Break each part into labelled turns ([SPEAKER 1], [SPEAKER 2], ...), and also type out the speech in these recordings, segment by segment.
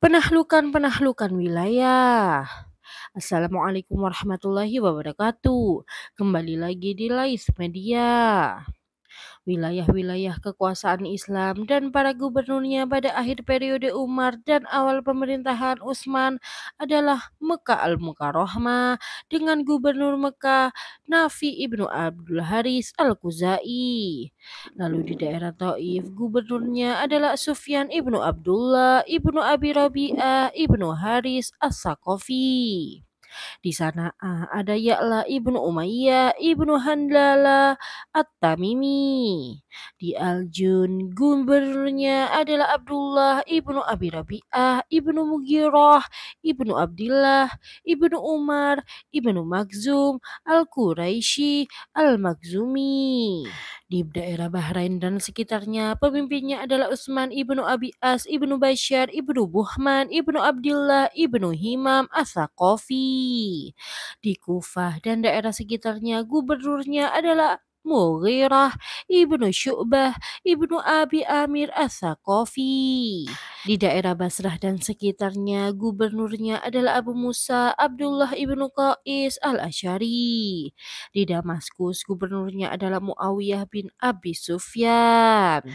[SPEAKER 1] Penaklukan-penaklukan wilayah. Assalamualaikum warahmatullahi wabarakatuh. Kembali lagi di Lais Media. Wilayah-wilayah kekuasaan Islam dan para gubernurnya pada akhir periode Umar dan awal pemerintahan Utsman adalah Mekah Al-Mukarramah dengan gubernur Mekah Nafi ibnu Abdul Haris Al-Khuzai. Lalu di daerah Taif gubernurnya adalah Sufyan ibnu Abdullah ibnu Abi Rabi'ah ibnu Haris As-Saqafi. Di sana ada Ya'la ibnu Umayyah ibnu Handala At-Tamimi. Di Aljun gubernurnya adalah Abdullah ibnu Abi Rabi'ah ibnu Mughirah ibnu Abdillah ibnu Umar ibnu Makhzum Al-Quraisy Al-Makhzumi. Di daerah Bahrain dan sekitarnya pemimpinnya adalah Utsman ibnu Abi As ibnu Bashar ibnu Buhman ibnu Abdillah ibnu Himam As-Saqafi. Di Kufah dan daerah sekitarnya gubernurnya adalah Mughirah ibnu Syu'bah ibnu Abi Amir As-Saqafi. Di daerah Basrah dan sekitarnya gubernurnya adalah Abu Musa Abdullah ibnu Qais Al-Asy'ari. Di Damaskus gubernurnya adalah Muawiyah bin Abi Sufyan.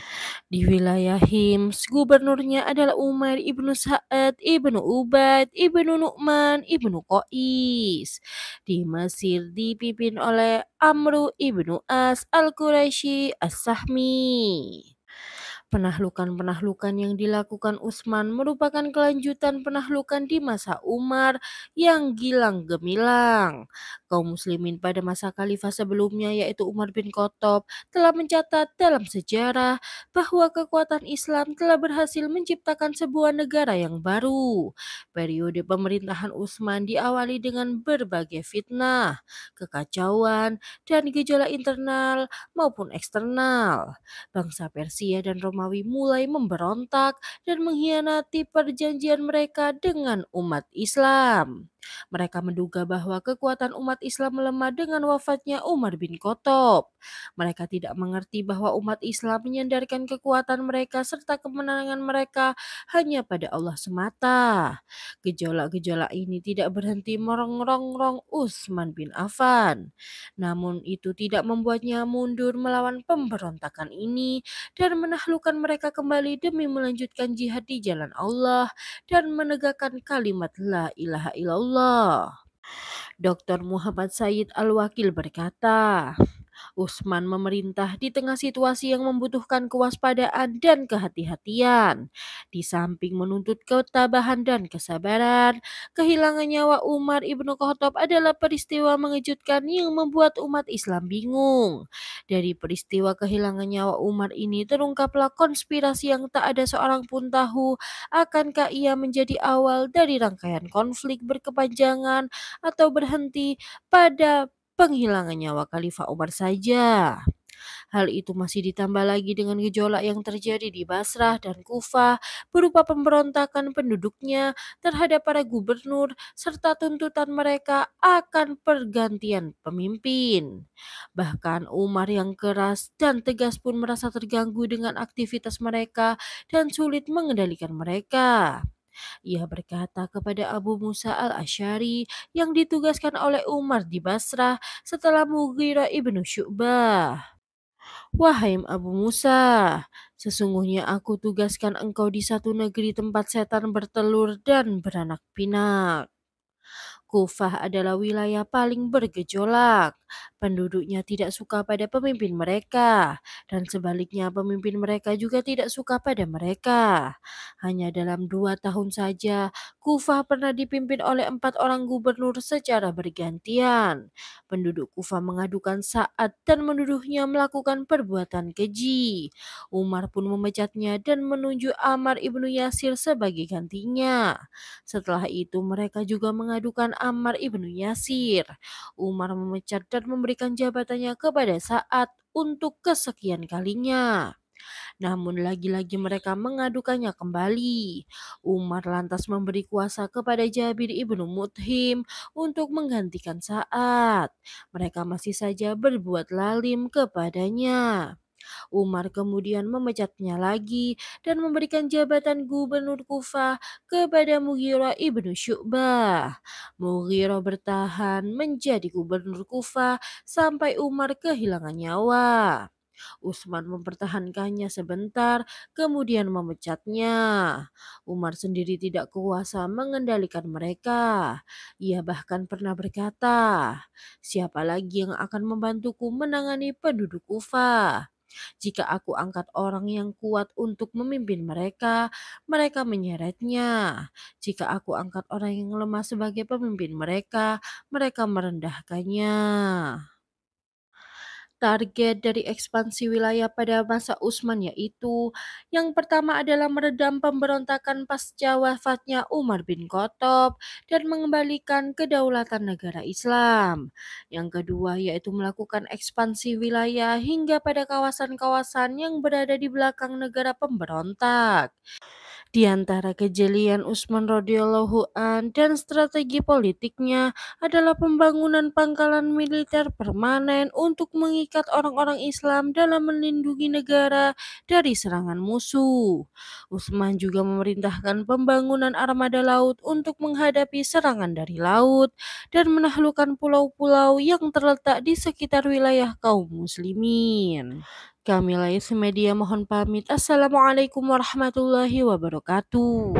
[SPEAKER 1] Di wilayah Hims gubernurnya adalah Umar ibnu Sa'ad ibnu Ubaid ibnu Nu'man ibnu Qais. Di Mesir dipimpin oleh Amru ibnu As Al-Quraisy As-Sahmi. Penaklukan-penaklukan yang dilakukan Utsman merupakan kelanjutan penaklukan di masa Umar yang gilang gemilang. Kaum muslimin pada masa khalifah sebelumnya yaitu Umar bin Khattab telah mencatat dalam sejarah bahwa kekuatan Islam telah berhasil menciptakan sebuah negara yang baru. Periode pemerintahan Utsman diawali dengan berbagai fitnah, kekacauan, dan gejolak internal maupun eksternal. Bangsa Persia dan Romawi mulai memberontak dan mengkhianati perjanjian mereka dengan umat Islam. Mereka menduga bahwa kekuatan umat Islam melemah dengan wafatnya Umar bin Khattab. Mereka tidak mengerti bahwa umat Islam menyandarkan kekuatan mereka serta kemenangan mereka hanya pada Allah semata. Gejolak-gejolak ini tidak berhenti merongrong Utsman bin Affan. Namun itu tidak membuatnya mundur melawan pemberontakan ini dan menaklukkan mereka kembali demi melanjutkan jihad di jalan Allah dan menegakkan kalimat la ilaha illallah. Dr. Muhammad Sayyid Al-Wakil berkata, Utsman memerintah di tengah situasi yang membutuhkan kewaspadaan dan kehati-hatian. Di samping menuntut ketabahan dan kesabaran, kehilangan nyawa Umar ibnu Khattab adalah peristiwa mengejutkan yang membuat umat Islam bingung. Dari peristiwa kehilangan nyawa Umar ini terungkaplah konspirasi yang tak ada seorang pun tahu akankah ia menjadi awal dari rangkaian konflik berkepanjangan atau berhenti pada penghilangan nyawa Khalifah Umar saja. Hal itu masih ditambah lagi dengan gejolak yang terjadi di Basrah dan Kufah berupa pemberontakan penduduknya terhadap para gubernur serta tuntutan mereka akan pergantian pemimpin. Bahkan Umar yang keras dan tegas pun merasa terganggu dengan aktivitas mereka dan sulit mengendalikan mereka. Ia berkata kepada Abu Musa al-Asy'ari yang ditugaskan oleh Umar di Basrah setelah Mughirah ibnu Syu'bah. Wahai Abu Musa, sesungguhnya aku tugaskan engkau di satu negeri tempat setan bertelur dan beranak pinak. Kufah adalah wilayah paling bergejolak. Penduduknya tidak suka pada pemimpin mereka, dan sebaliknya pemimpin mereka juga tidak suka pada mereka. Hanya dalam 2 tahun saja, Kufah pernah dipimpin oleh 4 orang gubernur secara bergantian. Penduduk Kufah mengadukan Sa'ad dan menuduhnya melakukan perbuatan keji. Umar pun memecatnya dan menunjuk Ammar ibnu Yasir sebagai gantinya. Setelah itu mereka juga mengadukan Ammar ibnu Yasir. Umar memecat dan memberikan jabatannya kepada Sa'ad untuk kesekian kalinya. Namun lagi-lagi mereka mengadukannya kembali. Umar lantas memberi kuasa kepada Jabir ibnu Mut'im untuk menggantikan Sa'ad. Mereka masih saja berbuat lalim kepadanya. Umar kemudian memecatnya lagi dan memberikan jabatan gubernur Kufah kepada Mughirah ibnu Syu'bah. Mughirah bertahan menjadi gubernur Kufah sampai Umar kehilangan nyawa. Utsman mempertahankannya sebentar, kemudian memecatnya. Umar sendiri tidak kuasa mengendalikan mereka. Ia bahkan pernah berkata, "Siapa lagi yang akan membantuku menangani penduduk Kufah? Jika aku angkat orang yang kuat untuk memimpin mereka, mereka menyeretnya. Jika aku angkat orang yang lemah sebagai pemimpin mereka, mereka merendahkannya." Target dari ekspansi wilayah pada masa Utsman yaitu yang pertama adalah meredam pemberontakan pasca wafatnya Umar bin Khattab dan mengembalikan kedaulatan negara Islam. Yang kedua yaitu melakukan ekspansi wilayah hingga pada kawasan-kawasan yang berada di belakang negara pemberontak. Di antara kejelian Utsman radhiyallahu an dan strategi politiknya adalah pembangunan pangkalan militer permanen untuk mengikat orang-orang Islam dalam melindungi negara dari serangan musuh. Utsman juga memerintahkan pembangunan armada laut untuk menghadapi serangan dari laut dan menaklukkan pulau-pulau yang terletak di sekitar wilayah kaum muslimin. Kami Media mohon pamit. Assalamualaikum warahmatullahi wabarakatuh.